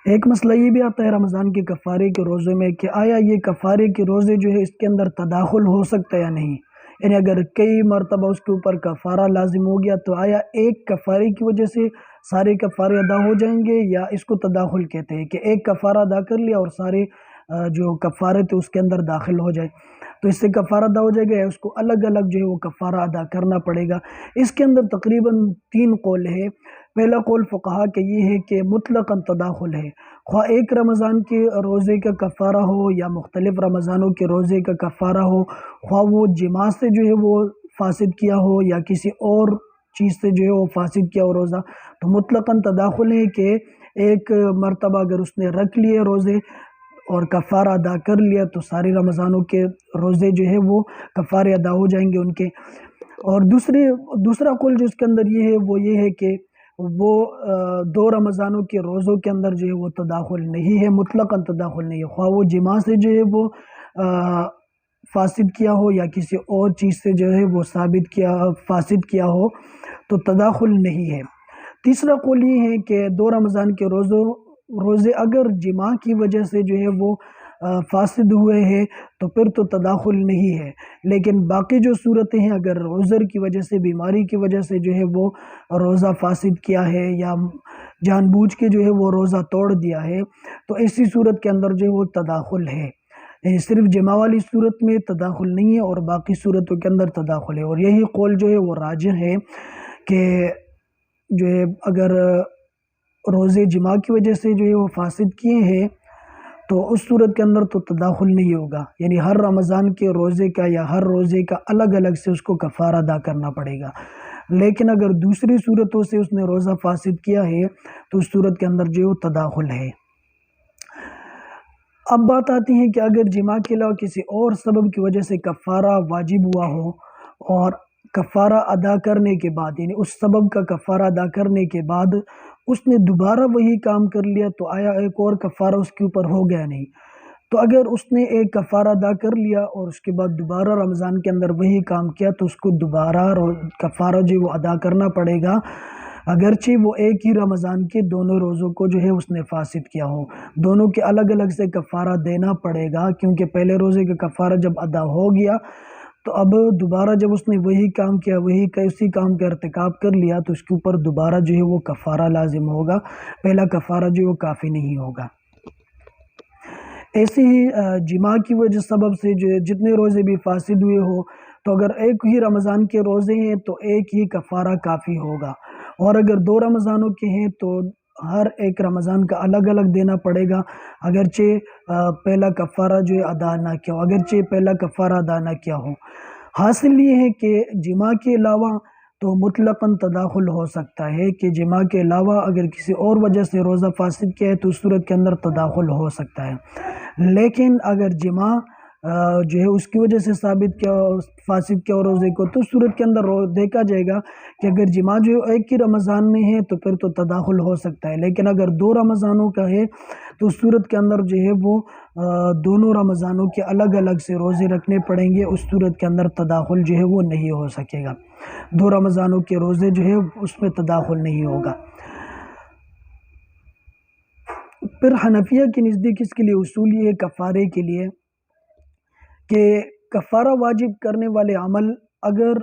ایک مسئلہ یہ بھی آتا ہے رمضان کے کفارے کے روزے میں کہ آیا یہ کفارے کے روزے جو ہے اس کے اندر تداخل ہو سکتا ہے یا نہیں، یعنی اگر کئی مرتبہ اس کے اوپر کفارہ لازم ہو گیا تو آیا ایک کفارے کی وجہ سے سارے کفارے ادا ہو جائیں گے، یا اس کو تداخل کہتے ہیں کہ ایک کفارہ ادا کر لیا اور سارے جو کفارے تھے اس کے اندر داخل ہو جائے، تو اس سے کفارہ ادا ہو جائے گا یا اس کو الگ الگ جو ہے وہ کفارہ ادا کرنا پڑے گا۔ اس کے اندر تقریباً 3 قول ہے۔ پہلا قول فقہا کہ یہ ہے کہ مطلقاً تداخل ہے، خواہ ایک رمضان کے روزے کا کفارہ ہو یا مختلف رمضانوں کے روزے کا کفارہ ہو، خواہ وہ جماع سے جو ہے وہ فاسد کیا ہو یا کسی اور چیز سے جو ہے وہ فاسد کیا ہو روزہ، تو مطلقاً تداخل ہے کہ ایک مرتبہ اگر اس نے رکھ لیے روزے اور کفارہ ادا کر لیا تو سارے رمضانوں کے روزے جو ہے وہ کفارے ادا ہو جائیں گے ان کے۔ اور دوسرا قول جو اس کے اندر یہ ہے وہ یہ ہے کہ وہ 2 رمضانوں کے روزوں کے اندر جو ہے وہ تداخل نہیں ہے، مطلقاً تداخل نہیں ہے، خواہ وہ جماع سے جو ہے وہ فاسد کیا ہو یا کسی اور چیز سے جو ہے وہ فاسد کیا ہو، تو تداخل نہیں ہے۔ تیسرا قول یہ ہے کہ 2 رمضان کے روزے اگر جماع کی وجہ سے جو ہے وہ فاسد ہوئے ہیں تو پھر تو تداخل نہیں ہے، لیکن باقی جو صورتیں ہیں اگر عذر کی وجہ سے، بیماری کی وجہ سے جو ہے وہ روزہ فاسد کیا ہے یا جان بوجھ کے جو ہے وہ روزہ توڑ دیا ہے، تو ایسی صورت کے اندر جو ہے وہ تداخل ہے، یعنی صرف جماع والی صورت میں تداخل نہیں ہے اور باقی صورتوں کے اندر تداخل ہے۔ اور یہی قول جو ہے وہ راجح ہے کہ جو ہے اگر روزے جماع کی وجہ سے جو ہے وہ فاسد کیے ہیں تو اس صورت کے اندر تو تداخل نہیں ہوگا، یعنی ہر رمضان کے روزے کا یا ہر روزے کا الگ الگ سے اس کو کفارہ ادا کرنا پڑے گا۔ لیکن اگر دوسری صورتوں سے اس نے روزہ فاسد کیا ہے تو اس صورت کے اندر جو تداخل ہے۔ اب بات آتی ہے کہ اگر جماع کے علاوہ کسی اور سبب کی وجہ سے کفارہ واجب ہوا ہو اور کفارہ ادا کرنے کے بعد، یعنی اس سبب کا کفارہ ادا کرنے کے بعد اس نے دوبارہ وہی کام کر لیا تو آیا ایک اور کفارہ اس کے اوپر ہو گیا نہیں؟ تو اگر اس نے ایک کفارہ ادا کر لیا اور اس کے بعد دوبارہ رمضان کے اندر وہی کام کیا تو اس کو دوبارہ کفارہ جو وہ ادا کرنا پڑے گا، اگرچہ وہ ایک ہی رمضان کے دونوں روزوں کو جو ہے اس نے فاسد کیا ہو، دونوں کے الگ الگ سے کفارہ دینا پڑے گا، کیونکہ پہلے روزے کا کفارہ جب ادا ہو گیا تو اب دوبارہ جب اس نے وہی کام کیا، اسی کام کا ارتکاب کر لیا تو اس کے اوپر دوبارہ جو ہے وہ کفارہ لازم ہوگا، پہلا کفارہ جو ہے وہ کافی نہیں ہوگا۔ ایسے ہی جماع کی وجہ سبب سے جو جتنے روزے بھی فاسد ہوئے ہو تو اگر ایک ہی رمضان کے روزے ہیں تو ایک ہی کفارہ کافی ہوگا، اور اگر 2 رمضانوں کے ہیں تو ہر ایک رمضان کا الگ الگ دینا پڑے گا، اگرچہ پہلا کفارہ جو ہے ادا نہ کیا ہو، اگرچہ پہلا کفارہ ادا نہ کیا ہو۔ حاصل یہ ہے کہ جماع کے علاوہ تو مطلقاً تداخل ہو سکتا ہے کہ جماع کے علاوہ اگر کسی اور وجہ سے روزہ فاسد کیا ہے تو اس صورت کے اندر تداخل ہو سکتا ہے، لیکن اگر جماع جو ہے اس کی وجہ سے فاسد کیا ہو روزے کو تو اس صورت کے اندر دیکھا جائے گا کہ اگر جماع جو ایک ہی رمضان میں ہے تو پھر تو تداخل ہو سکتا ہے، لیکن اگر 2 رمضانوں کا ہے تو اس صورت کے اندر جو ہے وہ دونوں رمضانوں کے الگ الگ سے روزے رکھنے پڑیں گے، اس صورت کے اندر تداخل جو ہے وہ نہیں ہو سکے گا، 2 رمضانوں کے روزے جو ہے اس میں تداخل نہیں ہوگا۔ پھر حنفیہ کے نزدیک اس کے لیے اصول یہ ہے کفارے کے لیے کہ کفارہ واجب کرنے والے عمل اگر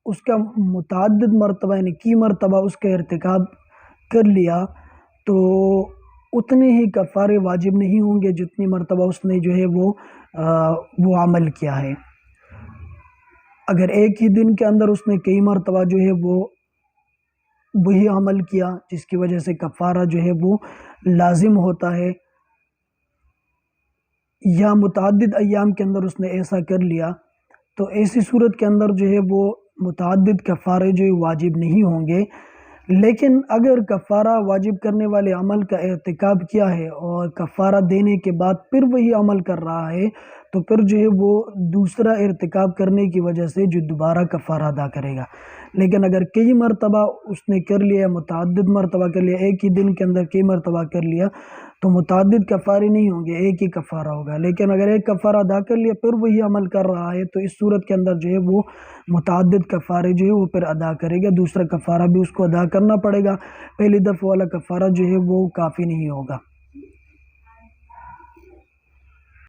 اس کا متعدد مرتبہ یعنی کی مرتبہ اس کا ارتکاب کر لیا تو اتنے ہی کفارے واجب نہیں ہوں گے جتنی مرتبہ اس نے جو ہے وہ عمل کیا ہے۔ اگر ایک ہی دن کے اندر اس نے کئی مرتبہ جو ہے وہ وہی عمل کیا جس کی وجہ سے کفارہ جو ہے وہ لازم ہوتا ہے، یا متعدد ایام کے اندر اس نے ایسا کر لیا تو ایسی صورت کے اندر جو ہے وہ متعدد کفارے جو واجب نہیں ہوں گے۔ لیکن اگر کفارہ واجب کرنے والے عمل کا ارتکاب کیا ہے اور کفارہ دینے کے بعد پھر وہی عمل کر رہا ہے تو پھر جو ہے وہ دوسرا ارتکاب کرنے کی وجہ سے جو دوبارہ کفارہ ادا کرے گا۔ لیکن اگر کئی مرتبہ اس نے کر لیا، متعدد مرتبہ کر لیا، ایک ہی دن کے اندر کئی مرتبہ کر لیا تو متعدد کفارے نہیں ہوں گے، ایک ہی کفارہ ہوگا۔ لیکن اگر ایک کفارہ ادا کر لیا پھر وہی عمل کر رہا ہے تو اس صورت کے اندر جو ہے وہ متعدد کفارے جو ہے وہ پھر ادا کرے گا، دوسرا کفارہ بھی اس کو ادا کرنا پڑے گا، پہلی دفعہ والا کفارہ جو ہے وہ کافی نہیں ہوگا۔